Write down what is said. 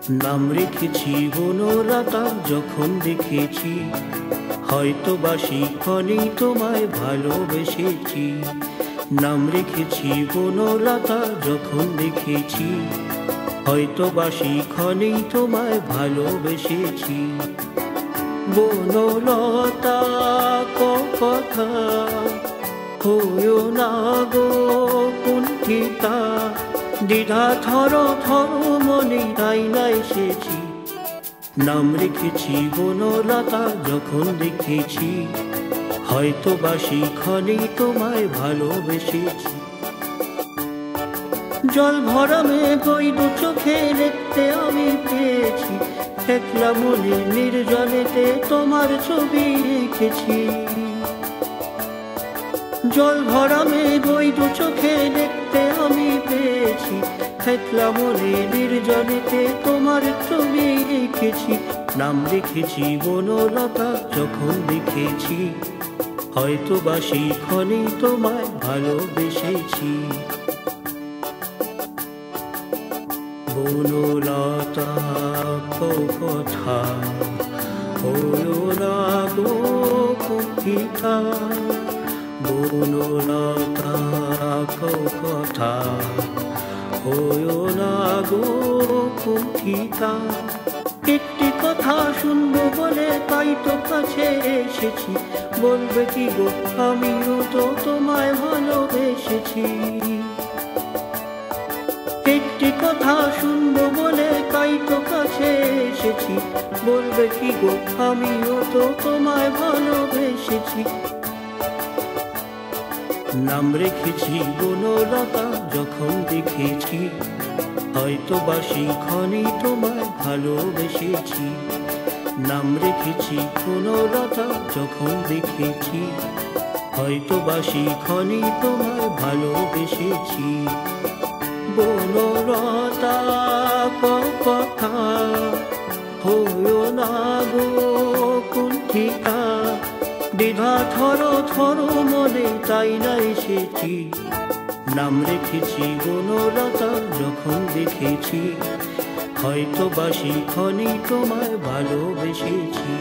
নাম রেখেছি বনলতা যখন দেখেছি, হয়তো বা শিক্ষণেই তোমায় ভালোবেসেছি। নাম রেখেছি বনলতা যখন দেখেছি, হয়তো বা শিক্ষণেই তোমায় ভালোবেসেছি। বনলতা কথা হইও না গো কুণ্ঠিতা, দ্বিধা থর থর মনে তাই না এসেছি। নাম রেখেছি বনলতা যখন দেখেছি, হয়তো বা শিক্ষণেই তোমায় ভালোবেসেছি। জল ভরা মেঘ ওই দু চোখে দেখতে আমি পেয়েছি, একলা মনে নির্জনেতে তোমার ছবি রেখেছি। জল ভরা মেঘ ওই দু চোখে দেখতে আমি পেয়েছি, একলা মনে নির্জনেতে তোমার ছবি রেখেছি। নাম রেখেছি বনলতা যখন দেখেছি, হয়তো বা শিক্ষণেই তোমায় ভালোবেসেছি। বনলতা কথা হইও না গো কুণ্ঠিতা, বনলতা কথা হইও না গো কুণ্ঠিতা। একটি কথা শুনবো বলে তাই তো কাছে এসেছি, বলবে কি গো আমিও তো তোমায় ভালোবেসেছি। একটি কথা শুনবো বলে তাই তো কাছে এসেছি, বলবে কি গো আমিও তো তোমায় ভালোবেসেছি। নাম রেখেছি বনলতা যখন দেখেছি, হয়তো বা শিক্ষণেই তোমায় ভালোবেসেছি। নাম রেখেছি বনলতা যখন দেখেছি, হয়তো বা শিক্ষণেই তোমায় ভালোবেসেছি। বনলতা কথা হইও না গো কুণ্ঠিতা, দ্বিধা থর থর মনে তাই না এসেছি। নাম রেখেছি বনলতা যখন দেখেছি, হয়তো বা শিক্ষণেই তোমায় ভালোবেসেছি।